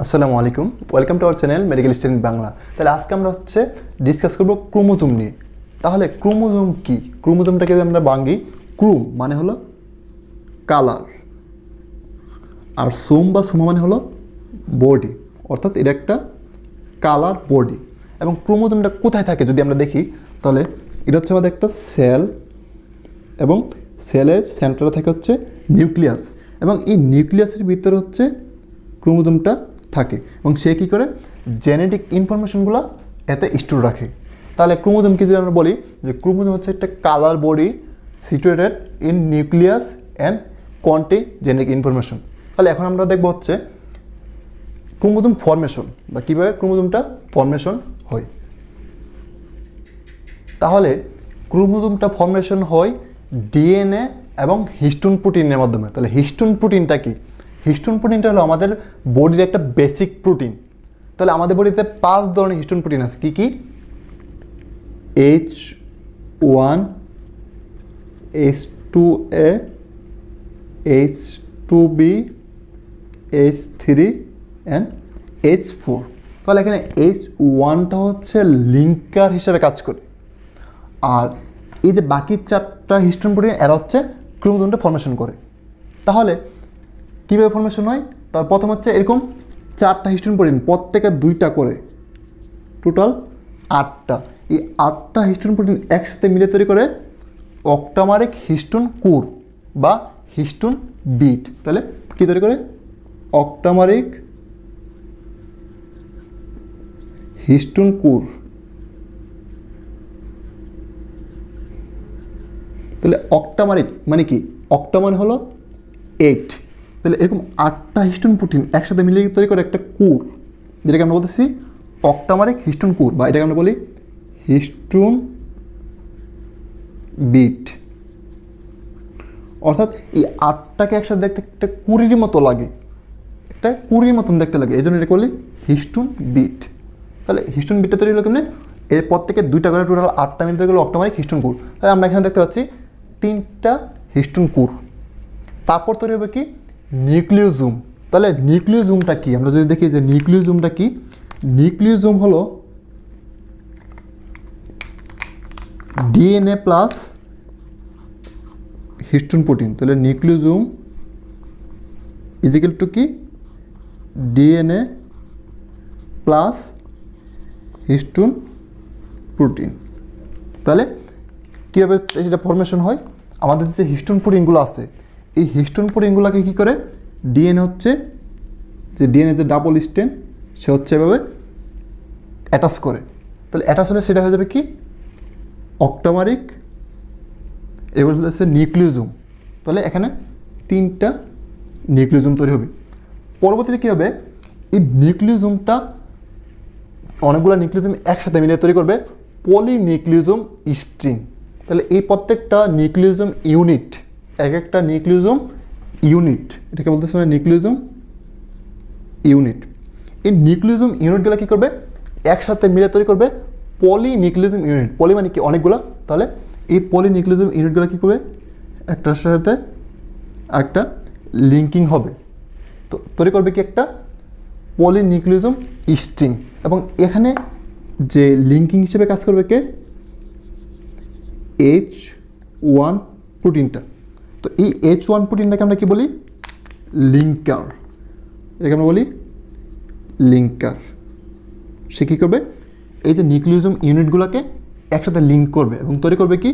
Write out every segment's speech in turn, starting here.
আসসালামু আলাইকুম, welcome to our channel medical student Bangla. তাহলে আজকে আমরা ডিসকাস করব ক্রোমোজোম নিয়ে। তাহলে ক্রোমোজোম কি? ক্রোমোজোমটাকে যদি আমরা ভাঙি, ক্রোম মানে হলো কালার, আর সোম বা সোমা মানে হলো বডি, অর্থাৎ এটা একটা কালার বডি। এবং ক্রোমোজোমটা কোথায় থাকে যদি আমরা দেখি, তাহলে এটা হচ্ছে আমাদের একটা সেল, এবং সেলের সেন্টারে থাকে হচ্ছে নিউক্লিয়াস, এবং এই নিউক্লিয়াসের ভিতরে হচ্ছে ক্রোমোজোমটা থাকে, এবং সে কী করে জেনেটিক ইনফরমেশনগুলো এতে স্টোর রাখে। তাহলে ক্রোমোজোমকে যদি আমরা বলি যে ক্রোমোজোম হচ্ছে একটা colour body situated in nucleus and contain genetic information. তাহলে এখন আমরা দেখব হচ্ছে ক্রোমোজোম ফরমেশন, বা কীভাবে ক্রোমোজোমটা ফরমেশন হয়। তাহলে ক্রোমোজোমটা ফরমেশন হয় ডিএনএ এবং হিস্টোন প্রোটিনের মাধ্যমে। তাহলে হিস্টোন প্রোটিনটা কি? হিস্টোন প্রোটিনটা হলো আমাদের বডির একটা বেসিক প্রোটিন। তাহলে আমাদের বডিতে 5 ধরনের হিস্টোন প্রোটিন আছে। কী কী? H1, H2A, H2B, H3 and H4। তাহলে এখানে H1টা হচ্ছে লিঙ্কার হিসাবে কাজ করে, আর এই যে বাকি 4টা হিস্টোন প্রোটিন এরা হচ্ছে ক্রোমোজোমটা ফরমেশন করে। তাহলে কীভাবে ফরমেশন হয়? তার প্রথম হচ্ছে এরকম 4টা হিস্টোন প্রোটিন, প্রত্যেকে 2টা করে, টোটাল 8টা। এই 8টা হিস্টোন প্রোটিন একসাথে মিলে তৈরি করে অক্টামারিক হিস্টোন কোর বা হিস্টোন বিট। তাহলে কী তৈরি করে? অক্টামারিক হিস্টোন কোর। তাহলে অক্টামারিক মানে কি? অক্টা মানে হলো 8। তাহলে এরকম 8টা হিস্টোন প্রোটিন একসাথে মিলে তৈরি করে একটা কোর, যেটাকে আমরা বলতেছি অক্টামারিক হিস্টোন কোর, বা এটাকে আমরা বলি হিস্টোন বিট। অর্থাৎ এই 8টাকে একসাথে দেখতে একটা কুড়ির মতো লাগে, একটা কুড়ির মতন দেখতে লাগে, এই জন্য এটা বলি হিস্টোন বিট। তাহলে হিস্টোন বিটটা তৈরি হলো কেমনে? এর প্রত্যেকে 2টা করে, টোটাল 8টা মিলে তৈরি হলো অক্টামারিক হিস্টোন কোর। তাহলে আমরা এখানে দেখতে পাচ্ছি 3টা হিস্টোন কোর। তারপর তৈরি হবে কি? নিউক্লিওজোম। তাহলে নিউক্লিওজোমটা কি? আমরা যদি দেখি যে নিউক্লিওজোমটা কি, নিউক্লিওজোম হলো ডিএনএ প্লাস হিস্টোন প্রোটিন। তাহলে নিউক্লিওজোম ইজিক্যাল টু কি? DNA plus histone protein. তাহলে কীভাবে এটা ফরমেশন হয়? আমাদের যে হিস্টোন প্রোটিনগুলো আছে, এই হিস্টোন প্রোটিনগুলোকে কী করে ডিএনএ হচ্ছে যে ডিএনএ যে ডাবল স্ট্যান্ড, সে হচ্ছে এভাবে অ্যাটাচ করে। তাহলে অ্যাটাচ হলে সেটা হয়ে যাবে কি? অক্টামারিক, এগুলো হচ্ছে নিউক্লিওজোম। তাহলে এখানে 3টা নিউক্লিওজোম তৈরি হবে। পরবর্তীতে কী হবে? এই নিউক্লিওজোমটা অনেকগুলো নিউক্লিওজোম একসাথে মিলে তৈরি করবে পলিনিউক্লিওজোম স্ট্রিং। তাহলে এই প্রত্যেকটা নিউক্লিওজোম ইউনিট, এক একটা নিউক্লিওজোম ইউনিট, এটাকে বলতেছে নিউক্লিওজোম ইউনিট। এই নিউক্লিওজোম ইউনিটগুলো কী করবে? একসাথে মিলে তৈরি করবে পলিনিউক্লিওজোম ইউনিট। পলি মানে কি? অনেকগুলো। তাহলে এই পলিনিউক্লিওজোম ইউনিটগুলো কী করবে? একটার সাথে একটা লিঙ্কিং হবে, তো তৈরি করবে কি? একটা পলিনিউক্লিওজোম স্ট্রিং। এবং এখানে যে লিঙ্কিং হিসেবে কাজ করবে কে? H1 প্রোটিনটা। তো এই H1 প্রোটিনটাকে আমরা কি বলি? লিঙ্কার। এটাকে আমরা বলি লিঙ্কার। সে কী করবে? এই যে নিউক্লিওজোম ইউনিটগুলোকে একসাথে লিঙ্ক করবে এবং তৈরি করবে কি?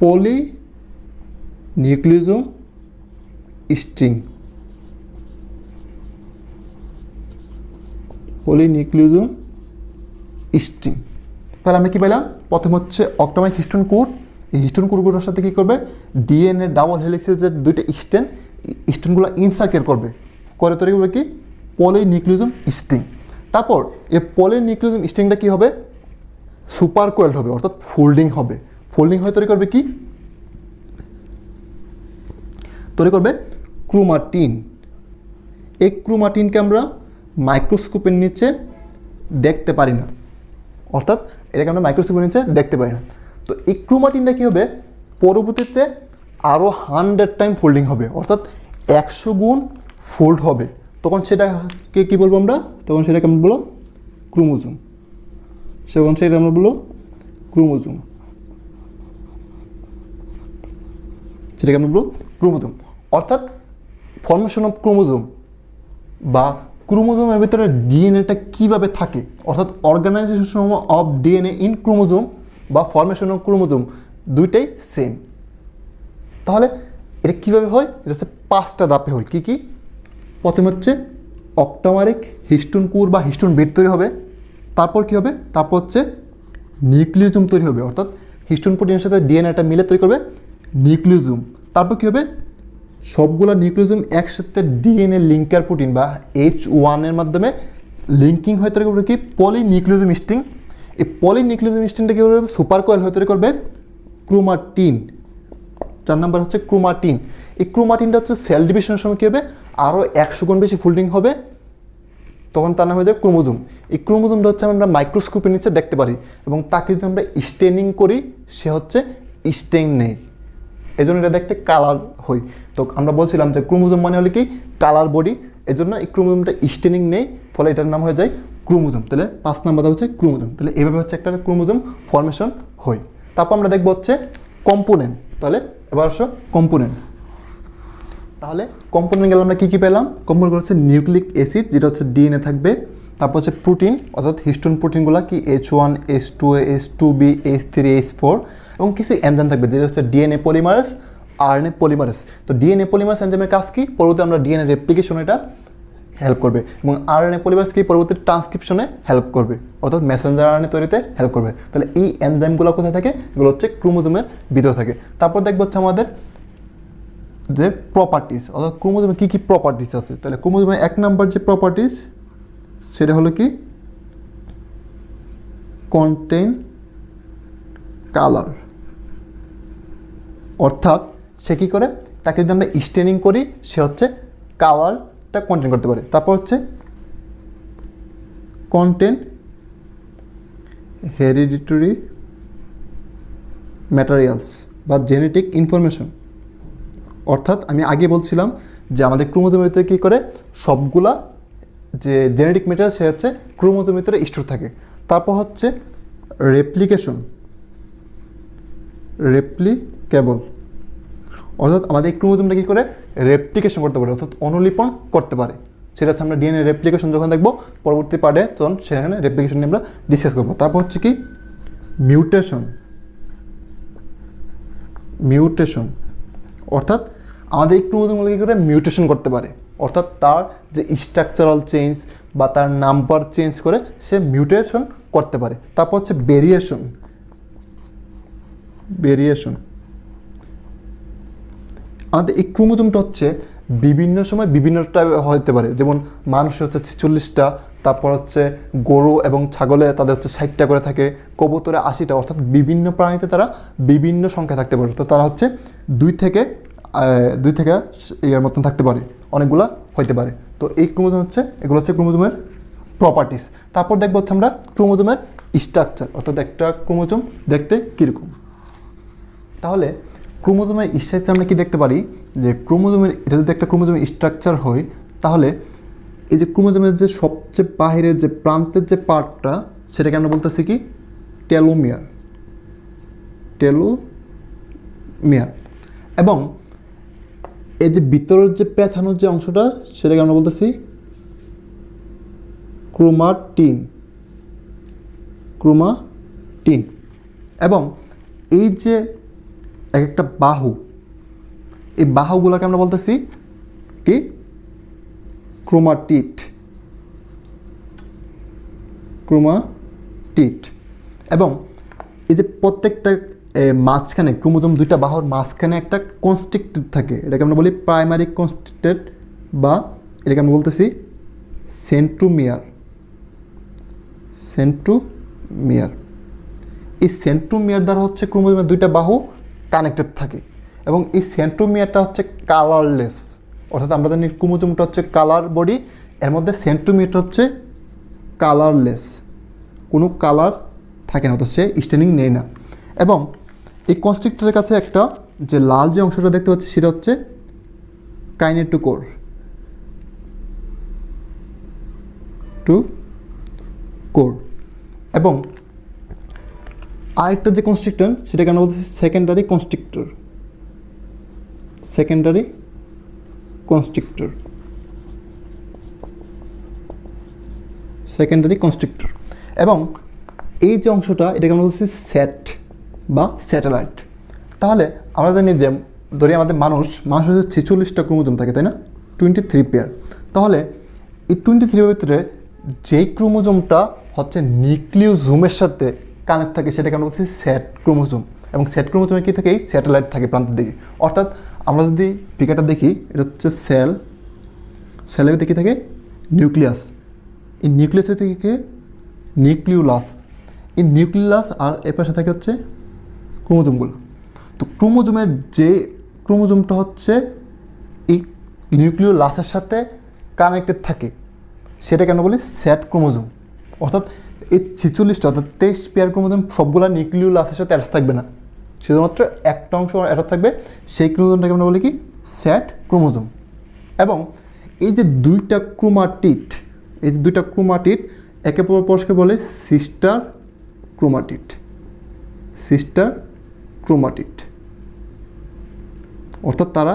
পলিনিউক্লিওজোম স্ট্রিং। পলিনিউক্লিওজোম স্ট্রিং। তাহলে আমরা কী পেলাম? প্রথম হচ্ছে অক্টামারিক হিস্টোন কোর। এই হিস্টোন কোরগুলোর সাথে কী করবে? ডিএনএ ডাবল হেলিক্সের যে 2টা স্ট্যান্ডগুলো ইনসার্কেল করবে, করে তৈরি করবে কি? পলিনিউক্লিওজোম স্ট্রিং। তারপর এই পলিনিউক্লিওজোম স্ট্রিংটা কী হবে? সুপার কোয়েলড হবে, অর্থাৎ ফোল্ডিং হবে। ফোল্ডিং হয়ে তৈরি করবে কি? তৈরি করবে ক্রোমাটিন। এই ক্রোমাটিনকে আমরা মাইক্রোস্কোপের নিচে দেখতে পারি না, অর্থাৎ এটাকে আমরা মাইক্রোস্কোপের নিচে দেখতে পারি না। তো এই ক্রোমাটিনটা কী হবে? পরবর্তীতে আরও 100 টাইম ফোল্ডিং হবে, অর্থাৎ 100 গুণ ফোল্ড হবে। তো তখন সেটাকে কী বলবো আমরা, তখন সেটাকে আমরা বলবো ক্রোমোজোম। তখন সেটা আমরা বলবো ক্রোমোজোম, সেটাকে আমরা বলবো ক্রোমোজোম। অর্থাৎ ফর্মেশন অফ ক্রোমোজোম বা ক্রোমোজোমের ভিতরে ডিএনএটা কীভাবে থাকে, অর্থাৎ organisation of DNA in chromosome বা ফর্মেশন অফ ক্রোমোজোম দুইটাই সেম। তাহলে এটা কীভাবে হয়, এটা হচ্ছে 5টা ধাপে হয়। কী কী? প্রথমে হচ্ছে অক্টামারিক হিস্টোন কোর বা হিস্টোন বেড তৈরি হবে। তারপর কী হবে, তারপর হচ্ছে নিউক্লিওজোম তৈরি হবে, অর্থাৎ হিস্টোন প্রোটিনের সাথে ডিএনএটা মিলে তৈরি করবে নিউক্লিওজোম। তারপর কী হবে, সবগুলো নিউক্লিওজোম একসাথে ডিএনএ লিঙ্কার প্রোটিন বা H1-এর মাধ্যমে লিঙ্কিং হয়ে তৈরি করবে কি পলিনিউক্লিওজোম স্ট্রিং। এই পলিনিউক্লিওজোম স্ট্রিংটা কী করবে, সুপার কয়েল হয়ে তৈরি করবে ক্রোমাটিন। 4 নম্বর হচ্ছে ক্রোমাটিন। এই ক্রোমাটিনটা হচ্ছে সেল ডিভিশনের সময় কী হবে, আরও 100 গুণ বেশি ফোল্ডিং হবে, তখন তার নাম হয়ে যায় ক্রোমোজোম। এই ক্রোমোজোমটা হচ্ছে আমরা মাইক্রোস্কোপের নিচে দেখতে পারি এবং তাকে যদি আমরা স্টেনিং করি সে হচ্ছে স্টেইন নেই, এই জন্য এটা দেখতে কালার হই। তো আমরা বলছিলাম যে ক্রোমোজোম মানে হলে কি কালার বডি, এই জন্য এই ক্রোমোজোমটা স্টেনিং নেই, ফলে এটার নাম হয়ে যায় ক্রোমোজোম। তাহলে 5 নাম্বারটা হচ্ছে ক্রোমোজোম। তাহলে এইভাবে হচ্ছে একটা ক্রোমোজোম ফর্মেশন হয়। তারপর আমরা দেখবো হচ্ছে কম্পোনেন্ট। তাহলে এবার আসো কম্পোনেন্ট। তাহলে কম্পোনেন্ট গেলে আমরা কী কী পেলাম, কম্পোনেন্ট হচ্ছে নিউক্লিক অ্যাসিড যেটা হচ্ছে ডিএনএ থাকবে, তারপর হচ্ছে প্রোটিন অর্থাৎ হিস্টোন প্রোটিনগুলো কি H1, H2, H2B, H3, H4 এবং কিছু এনজাইম থাকবে যেটা হচ্ছে ডিএনএ পলিমারেজ, আরএনএ পলিমারেজ। তো ডিএনএ পলিমারেজ এনজাইমের কাজ কি, পরবর্তী আমরা ডিএনএ রেপ্লিকেশনে এটা হেল্প করবে এবং আরএনএ পলিমারেজ কি পরবর্তী ট্রান্সক্রিপশনে হেল্প করবে, অর্থাৎ মেসেঞ্জার আরএনএ তৈরিতে হেল্প করবে। তাহলে এই এনজাইমগুলো কোথায় থাকে, এগুলো হচ্ছে ক্রোমোজোমের ভিতরে থাকে। তারপর দেখবো হচ্ছে আমাদের যে প্রপার্টিস, অর্থাৎ ক্রোমোজোমে কী কী প্রপার্টিস আছে। তাহলে ক্রোমোজোমের 1 নাম্বার যে প্রপার্টিস সেটা হলো কি কন্টেইন কালার, অর্থাৎ সে কী করে, তাকে যদি আমরা স্টেনিং করি সে হচ্ছে কালারটা কন্টেইন করতে পারে। তারপর হচ্ছে কন্টেইন হেরিডিটরি ম্যাটেরিয়ালস বা জেনেটিক ইনফরমেশন, অর্থাৎ আমি আগে বলছিলাম যে আমাদের ক্রোমোজোমের ভিতরে কী করে সবগুলা যে জেনেটিক ম্যাটেরিয়াল সে হচ্ছে ক্রোমোজোমের ভিতরে স্টোর থাকে। তারপর হচ্ছে রেপ্লিকেশন, রেপ্লিকেবল, অর্থাৎ আমাদের ক্রোমোজোমটা কী করে রেপ্লিকেশন করতে পারে, অর্থাৎ অনুলিপন করতে পারে। সেটা হচ্ছে আমরা ডিএনএ রেপ্লিকেশন যখন দেখবো পরবর্তী পার্টে, তখন সেখানে রেপ্লিকেশন নিয়ে আমরা ডিসকাস করবো। তারপর হচ্ছে কি মিউটেশন, মিউটেশন অর্থাৎ আমাদের এই ক্রোমোজোমগুলো কী করে মিউটেশন করতে পারে, অর্থাৎ তার যে স্ট্রাকচারাল চেঞ্জ বা তার নাম্বার চেঞ্জ করে সে মিউটেশন করতে পারে। তারপর হচ্ছে ভেরিয়েশন, ভেরিয়েশন আমাদের এই ক্রোমোজোমটা হচ্ছে বিভিন্ন সময় বিভিন্নটা হতে পারে, যেমন মানুষের হচ্ছে 46টা, তারপর হচ্ছে গরু এবং ছাগলে তাদের হচ্ছে 60টা করে থাকে, কবুতরে 80টা, অর্থাৎ বিভিন্ন প্রাণীতে তারা বিভিন্ন সংখ্যা থাকতে পারে। তো তারা হচ্ছে দুই থেকে এর মতন থাকতে পারে, অনেকগুলা হইতে পারে। তো এই ক্রোমোজোম হচ্ছে, এগুলো হচ্ছে ক্রোমোজোমের প্রপার্টিস। তারপর দেখবো হচ্ছে আমরা ক্রোমোজোমের স্ট্রাকচার, অর্থাৎ একটা ক্রোমোজোম দেখতে কীরকম। তাহলে ক্রোমোজোমের স্ট্রাকচার আমরা কি দেখতে পারি, যে ক্রোমোজোমের এটা যদি একটা ক্রোমোজোমের স্ট্রাকচার হয়, তাহলে এই যে ক্রোমোজোমের যে সবচেয়ে বাহিরের যে প্রান্তের যে পার্টটা সেটাকে আমরা বলতেছি কি টেলোমিয়ার, টেলোমিয়ার, এবং এই যে ভিতরের যে পেছানোর যে অংশটা সেটাকে আমরা বলতেছি ক্রোমাটিন, ক্রোমাটিন। এবং এই যে এক একটা বাহু, এই বাহুগুলোকে আমরা বলতেছি কি ক্রোমাটিড, ক্রোমাটিড। এবং এই যে প্রত্যেকটা মাঝখানে ক্রোমোজোম দুইটা বাহুর মাঝখানে একটা কনস্ট্রিক্টেড থাকে, এটাকে আমরা বলি প্রাইমারি কনস্ট্রিক্টেড বা এটাকে আমরা বলতেছি সেন্ট্রোমিয়ার, সেন্ট্রোমিয়ার। এই সেন্ট্রোমিয়ার দ্বারা হচ্ছে ক্রোমোজোমের দুইটা বাহু কানেক্টেড থাকে এবং এই সেন্ট্রোমিয়ারটা হচ্ছে কালারলেস, অর্থাৎ আমরা জানি ক্রোমোজোমটা হচ্ছে কালার বডি, এর মধ্যে সেন্ট্রোমিয়ারটা হচ্ছে কালারলেস, কোনো কালার থাকে না, অর্থাৎ সে স্টেনিং নেয় না। এবং এই কনস্ট্রিক্টরের কাছে একটা যে লাল যে অংশটা দেখতে পাচ্ছি সেটা হচ্ছে কাইনেটোকোর, টু কোর। এবং আরেকটা যে কনস্ট্রিক্টর সেটাকে আমরা বলতেছি secondary constrictor. Secondary constrictor, secondary constrictor. এবং এই যে অংশটা এটাকে আমরা বলছি সেট বা স্যাটেলাইট। তাহলে আমরা জানি যে ধরি আমাদের মানুষ হচ্ছে 46টা ক্রোমোজোম থাকে, তাই না? 23 পেয়ার। তাহলে এই 23 ভিতরে যেই ক্রোমোজোমটা হচ্ছে নিউক্লিওজোমের সাথে কানেক্ট থাকে সেটাকে আমরা বলছি সেট ক্রোমোজোম। এবং সেট ক্রোমোজোমে কী থাকে? স্যাটেলাইট থাকে প্রান্তের দিকে। অর্থাৎ আমরা যদি ফিগারটা দেখি, এটা হচ্ছে সেল, সেলের ভিতরে কী থাকে? নিউক্লিয়াস। এই নিউক্লিয়াসের থেকে নিউক্লিওলাস, এই নিউক্লিয়াস আর এর পাশে থাকে হচ্ছে ক্রোমোজোমগুলো। তো ক্রোমোজোমের যে ক্রোমোজোমটা হচ্ছে এই নিউক্লিওলাসের সাথে কানেক্টেড থাকে সেটাকে আমরা বলি সেট ক্রোমোজোম। অর্থাৎ এই 46টা অর্থাৎ 23 পেয়ার ক্রোমোজোম সবগুলা নিউক্লিওলাসের সাথে অ্যাটাচ থাকবে না, শুধুমাত্র একটা অংশ অ্যাটাচ থাকবে, সেই ক্রোমোজোমটাকে আমরা বলি কি? Set chromosome. এবং এই যে দুইটা ক্রোমাটিড, এই যে দুইটা ক্রোমাটিড একে পরস্পরকে বলে সিস্টার ক্রোমাটিড। সিস্টার ক্রোমাটিড অর্থাৎ তারা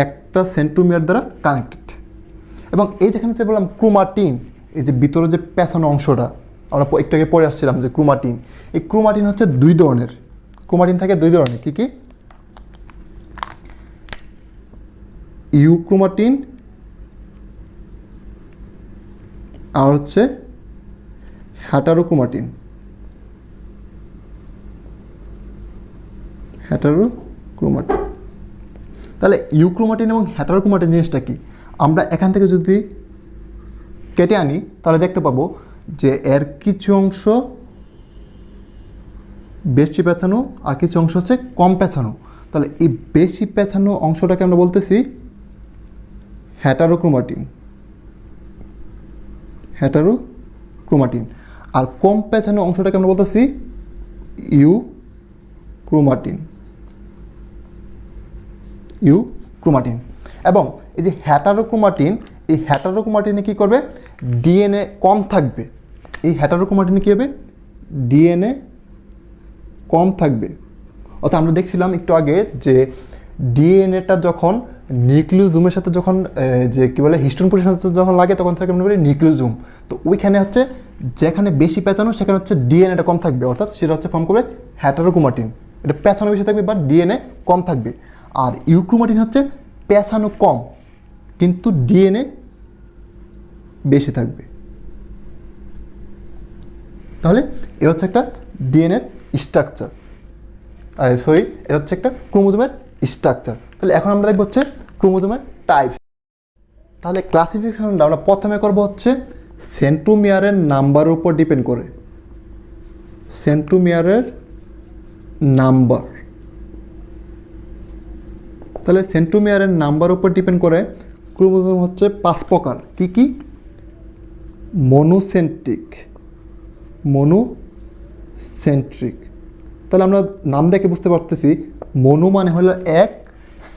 একটা সেন্ট্রোমিয়ার দ্বারা কানেক্টেড। এবং এই যেখানে যে বললাম ক্রোমাটিন, এই যে ভিতরে যে পেছানো অংশটা আমরা একটু আগে পড়ে আসছিলাম যে ক্রোমাটিন, এই ক্রোমাটিন হচ্ছে দুই ধরনের। ক্রোমাটিন থাকে দুই ধরনের, কী কী? ইউক্রোমাটিন আর হচ্ছে হেটারোক্রোমাটিন। হেটারোক্রোমাটিন। তাহলে ইউক্রোমাটিন এবং হেটারোক্রোমাটিন জিনিসটা কি? আমরা এখান থেকে যদি কেটে আনি তাহলে দেখতে পাবো যে এর কিছু অংশ বেশি পেঁচানো আর কিছু অংশ হচ্ছে কম পেঁচানো। তাহলে এই বেশি পেঁচানো অংশটাকে আমরা বলতেছি হেটারোক্রোমাটিন। হেটারোক্রোমাটিন। আর কম পেঁচানো অংশটাকে আমরা বলতেছি ইউক্রোমাটিন। ইউক্রোমাটিন। এবং এই যে হেটারোক্রোমাটিন, এই হেটারোক্রোমাটিনে কী করবে? ডিএনএ কম থাকবে। এই হেটারোক্রোমাটিনে কী হবে? ডিএনএ কম থাকবে। অর্থাৎ আমরা দেখছিলাম একটু আগে যে ডিএনএটা যখন নিউক্লিওজোমের সাথে যখন যে কী বলে হিস্টোন প্রোটিনের সাথে যখন লাগে তখন থেকে আমরা বলি নিউক্লিওজোম। তো ওইখানে হচ্ছে যেখানে বেশি পেঁচানো সেখানে হচ্ছে ডিএনএটা কম থাকবে, অর্থাৎ সেটা হচ্ছে ফর্ম করবে হেটারোক্রোমাটিন। এটা পেঁচানো বেশি থাকবে বাট ডিএনএ কম থাকবে। আর ইউক্রোমাটিন হচ্ছে পেঁচানো কম কিন্তু ডিএনএ বেশি থাকবে। তাহলে এ হচ্ছে একটা ডিএনএর স্ট্রাকচার, আর সরি এটা হচ্ছে একটা ক্রোমোজোমের স্ট্রাকচার। তাহলে এখন আমরা দেখব হচ্ছে ক্রোমোজোমের টাইপস। তাহলে ক্লাসিফিকেশনটা আমরা প্রথমে করব হচ্ছে সেন্ট্রোমিয়ারের নাম্বারের উপর ডিপেন্ড করে। সেন্ট্রোমিয়ারের নাম্বার। তাহলে সেন্ট্রোমিয়ারের নাম্বার উপর ডিপেন্ড করে ক্রোমোজোম হচ্ছে 5 প্রকার। কি কি? Monocentric, monocentric. তাহলে আমরা নাম দেখে বুঝতে পারতেছি মনো মানে হলো এক,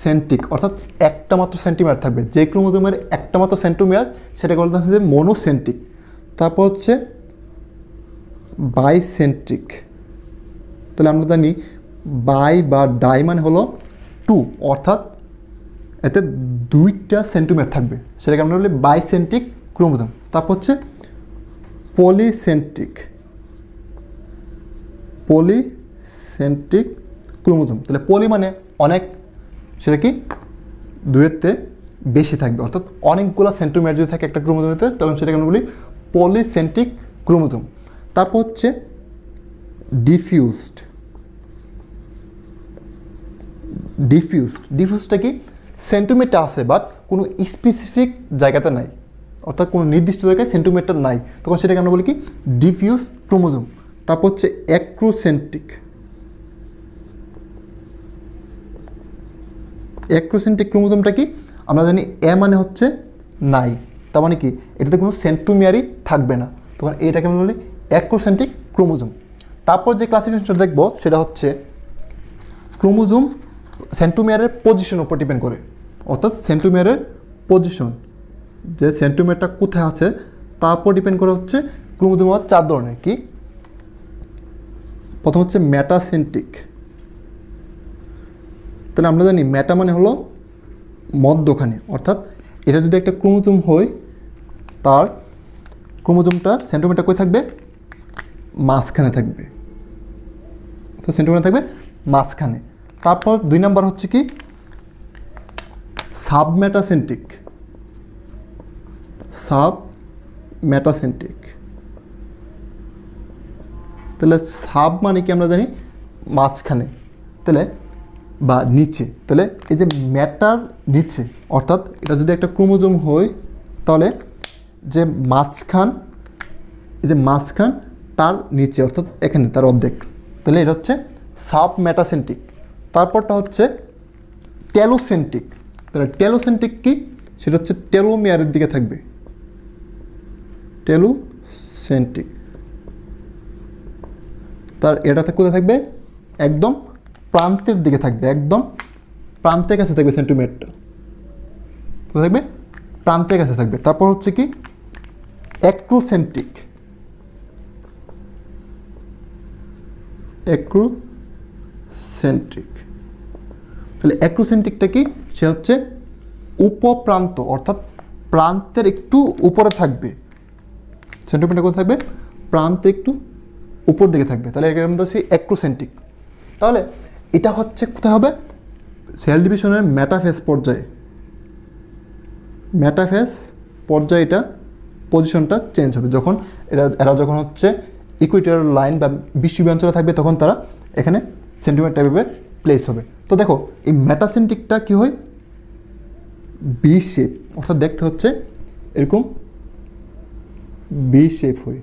সেন্ট্রিক অর্থাৎ একটা মাত্র সেন্টিমিটার থাকবে। যে ক্রোমোজোমের একটা মাত্র সেন্টিমিটার সেটাকে বলতে হচ্ছে মনোসেন্ট্রিক। তারপর হচ্ছে বাইসেন্ট্রিক। তাহলে আমরা জানি বাই বা ডাই মানে হলো 2 অর্থাৎ এতে 2টা সেন্টিমিটার থাকবে, সেটাকে আমরা বলি বাইসেন্ট্রিক ক্রোমোজোম। তারপর হচ্ছে পলিসেন্ট্রিক, পলিসেন্ট্রিক ক্রোমোজোম। তাহলে পলি মানে অনেক, সেটা কি 2-এর বেশি থাকবে, অর্থাৎ অনেকগুলো সেন্টিমিটার যদি থাকে একটা ক্রোমোজোমেতে তখন সেটাকে আমরা বলি পলিসেন্ট্রিক ক্রোমোজোম। তারপর হচ্ছে ডিফিউজড। ডিফিউজটা কি? সেন্টিমিটার আছে বাট কোনো স্পেসিফিক জায়গাতে নাই, অর্থাৎ কোনো নির্দিষ্ট জায়গায় সেন্টিমিটার নাই, তখন সেটাকে আমরা বলি কি? Diffuse chromosome. তারপর হচ্ছে অ্যাক্রোসেন্ট্রিক। অ্যাক্রোসেন্ট্রিক ক্রোমোজোমটা কি? আমরা জানি এ মানে হচ্ছে নাই, তার মানে কি এটাতে কোনো সেন্ট্রোমিয়ারই থাকবে না, তখন এটাকে আমরা বলি অ্যাক্রোসেন্ট্রিক ক্রোমোজোম। তারপর যে ক্লাসিফিকেশনটা দেখব সেটা হচ্ছে ক্রোমোজোম সেন্ট্রোমিয়ারের পজিশনের উপর ডিপেন্ড করে, অর্থাৎ সেন্ট্রোমিয়ারের পজিশন, যে সেন্ট্রোমিয়ারটা কোথায় আছে তারপর ডিপেন্ড করে হচ্ছে ক্রোমোজোম হওয়ার 4 ধরনের। কি? প্রথম হচ্ছে মেটাসেন্ট্রিক। তাহলে আমরা জানি মেটা মানে হলো মধ্যখানে, অর্থাৎ এটা যদি একটা ক্রোমোজোম হয় তার ক্রোমোজোমটার সেন্ট্রোমিটার কই থাকবে? মাঝখানে থাকবে। তো সেন্ট্রোমিটার থাকবে মাঝখানে। তারপর 2 নাম্বার হচ্ছে কি সাবমেটাসেন্ট্রিক। সাবমেটাসেন্ট্রিক, তাহলে সাব মানে কি আমরা জানি মাঝখানে, তাহলে বা নিচে। তাহলে এই যে ম্যাটার নিচে, অর্থাৎ এটা যদি একটা ক্রোমোজোম হয় তাহলে যে মাঝখান, এই যে মাঝখান তার নিচে, অর্থাৎ এখানে তার অর্ধেক, তাহলে এটা হচ্ছে সাবমেটাসেন্ট্রিক। তারপরটা হচ্ছে টেলোসেন্ট্রিক। তাহলে টেলোসেন্ট্রিক কি? সেটা হচ্ছে টেলোমিয়ারের দিকে থাকবে। টেলোসেন্ট্রিক, তার এটাতে কোথায় থাকবে? একদম প্রান্তের দিকে থাকবে, একদম প্রান্তের কাছে থাকবে সেন্টিমিটারটা। কোথায় থাকবে? প্রান্তের কাছে থাকবে। তারপর হচ্ছে কি অ্যাক্রোসেন্ট্রিক। অ্যাক্রোসেন্ট্রিক, তাহলে অ্যাক্রোসেন্ট্রিকটা কি? সে হচ্ছে উপপ্রান্ত, অর্থাৎ প্রান্তের একটু উপরে থাকবে। সেন্টিমিটার কোথায় থাকবে? প্রান্তে একটু উপর দিকে থাকবে, তাহলে এর মধ্যে হচ্ছে অ্যাক্রোসেন্ট্রিক। তাহলে এটা হচ্ছে কোথায় হবে? সেল ডিভিশনের মেটাফেজ পর্যায়ে। মেটাফেজ পর্যায়ে এটা পজিশনটা চেঞ্জ হবে যখন এরা যখন হচ্ছে ইকুইটরিয়াল লাইন বা বিষুবীয় অঞ্চলে থাকবে, তখন তারা এখানে সেন্টিমিটার টাইপে প্লেস হবে। তো দেখো এই মেটাসেন্ট্রিকটা কি হয়? বি শেপ, অর্থাৎ দেখতে হচ্ছে এরকম বি শেপ হয়,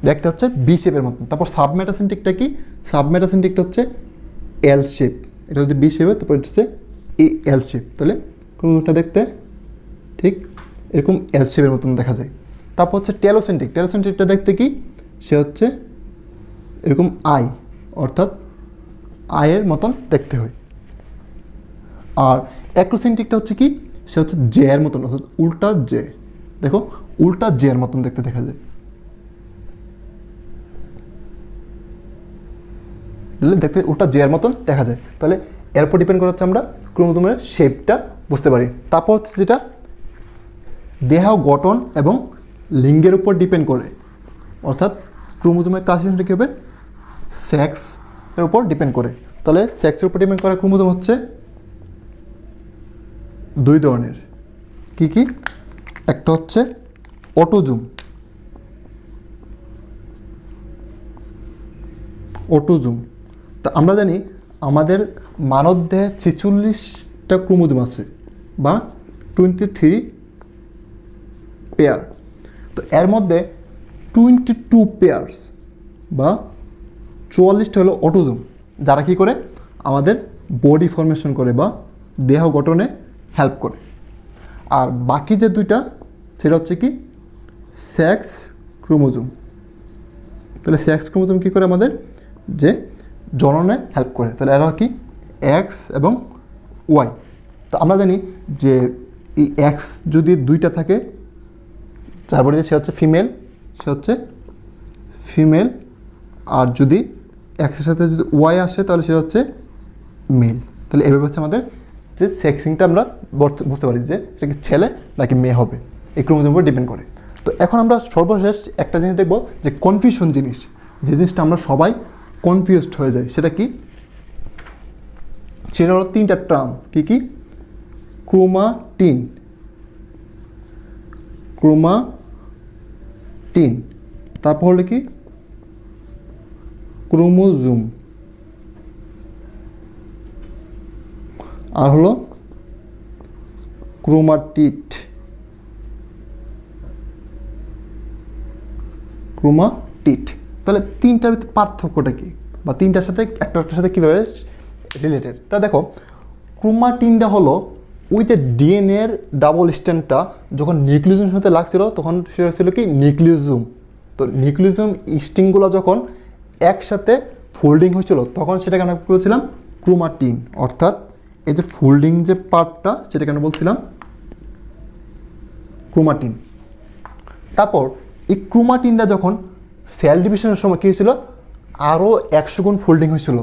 দেখতে হচ্ছে বি শেপের মতন। তারপর সাবমেটাসেন্ট্রিকটা কি? সাবমেটাসেন্ট্রিকটা হচ্ছে এল শেপ। এটা যদি বি শেপ হয় তারপর এটা হচ্ছে এই এল শেপ, তাহলে ক্রোমোজোমটা দেখতে ঠিক এরকম এল শেপের মতন দেখা যায়। তারপর হচ্ছে টেলোসেন্ট্রিক। টেলোসেন্ট্রিকটা দেখতে কি? সে হচ্ছে এরকম আই, অর্থাৎ আয়ের মতন দেখতে হয়। আর অ্যাক্রোসেন্ট্রিকটা হচ্ছে কি? সে হচ্ছে জে এর মতন, অর্থাৎ উল্টা জে। দেখো উল্টা জে এর মতন দেখতে দেখা যায়, দেখতে উল্টা জে এর মতন দেখা যায়। তাহলে এর উপর ডিপেন্ড করে হচ্ছে আমরা ক্রোমোজোমের শেপটা বুঝতে পারি। তারপর হচ্ছে যেটা দেহ গঠন এবং লিঙ্গের উপর ডিপেন্ড করে, অর্থাৎ ক্রোমোজোমের ক্লাসিফিকেশনটা কী হবে? সেক্স এর উপর ডিপেন্ড করে। তাহলে সেক্সের উপর ডিপেন্ড করা ক্রোমোজোম হচ্ছে 2 ধরনের। কি কি? একটা হচ্ছে অটোজোম। অটোজোম, তা আমরা জানি আমাদের মানবদেহে 46টা ক্রোমোজোম আছে বা 23 পেয়ার। তো এর মধ্যে 22 পেয়ার্স বা 44টা হলো অটোজোম, যারা কি করে? আমাদের বডি ফর্মেশন করে বা দেহ গঠনে হেল্প করে। আর বাকি যে 2টা সেটা হচ্ছে কি সেক্স ক্রোমোজোম। তাহলে সেক্স ক্রোমোজোম কী করে? আমাদের যে জননে হেল্প করে। তাহলে এরা কি এক্স এবং ওয়াই। তো আমরা জানি যে এই এক্স যদি 2টা থাকে, যার বডি সে হচ্ছে ফিমেল, সে হচ্ছে ফিমেল। আর যদি এক্সের সাথে যদি ওয়াই আসে তাহলে সে হচ্ছে মেল। তাহলে এভাবে হচ্ছে আমাদের যে সেক্সিংটা আমরা বুঝতে পারি যে এটা কি ছেলে নাকি মেয়ে হবে, এই ক্রোমোজোমের উপর ডিপেন্ড করে। তো এখন আমরা সর্বশেষ একটা জিনিস দেখব, যে কনফিউশন জিনিস, যে জিনিসটা আমরা সবাই কনফিউজড হয়ে যায়, সেটা কি? সেটা হলো 3টা টার্ম। কি কি? ক্রোমাটিন, ক্রোমাটিন, তারপর হলো কি ক্রোমোজোম, আর হলো ক্রোমাটিড। ক্রোমাটিড, তাহলে 3টার পার্থক্যটা কি, বা 3টার সাথে একটার সাথে কীভাবে রিলেটেড? তা দেখো ক্রোমাটিনটা হলো উইথ এ ডিএনএর ডাবল স্ট্যান্ডটা যখন নিউক্লিওজোমের সাথে লাগছিল তখন সেটা ছিল কি নিউক্লিওজোম। তো নিউক্লিওজোম স্ট্রিংগুলো যখন একসাথে ফোল্ডিং হয়েছিল তখন সেটাকে আমরা বলছিলাম ক্রোমাটিন। অর্থাৎ এই যে ফোল্ডিং যে পার্টটা সেটাকে আমরা বলছিলাম ক্রোমাটিন। তারপর এই ক্রোমাটিনটা যখন সেল ডিভিশনের সময় কী হয়েছিল, আরও 100 গুণ ফোল্ডিং হয়েছিল,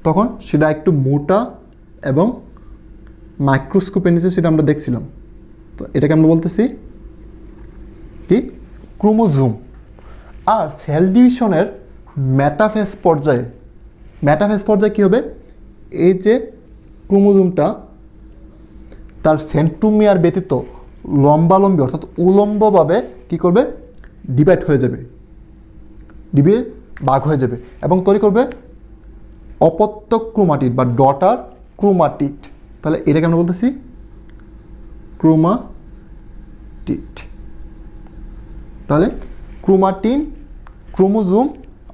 তখন সেটা একটু মোটা এবং মাইক্রোস্কোপের নিচে সেটা আমরা দেখছিলাম। তো এটাকে আমরা বলতেছি কি, ক্রোমোজোম। আর সেল ডিভিশনের মেটাফেজ পর্যায়ে কী হবে, এই যে ক্রোমোজোমটা তার সেন্ট্রোমিয়ার ব্যতীত লম্বালম্বী অর্থাৎ উলম্বভাবে কী করবে, ডিভাইড হয়ে যাবে, ভাগ হয়ে যাবে এবং তৈরি করবে অপত্য ক্রোমাটিড বা ডটার ক্রোমাটিড। তাহলে এটাকে আমরা বলতেছি ক্রোমাটিড। তাহলে ক্রোমাটিন, ক্রোমোজোম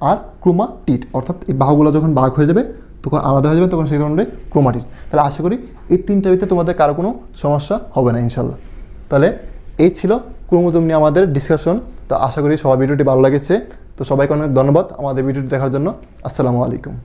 আর ক্রোমাটিড, অর্থাৎ এই বাহুগুলো যখন ভাগ হয়ে যাবে তখন আলাদা হয়ে যাবে, তখন সেই কারণে ক্রোমাটিড। তাহলে আশা করি এই তিনটার ভিতরে তোমাদের কারো কোনো সমস্যা হবে না ইনশাল্লাহ। তাহলে এই ছিল ক্রোমোজোম নিয়ে আমাদের ডিসকাশন। তো আশা করি সবার ভিডিওটি ভালো লেগেছে। তো সবাইকে অনেক ধন্যবাদ আমাদের ভিডিওটি দেখার জন্য। আসসালামু আলাইকুম।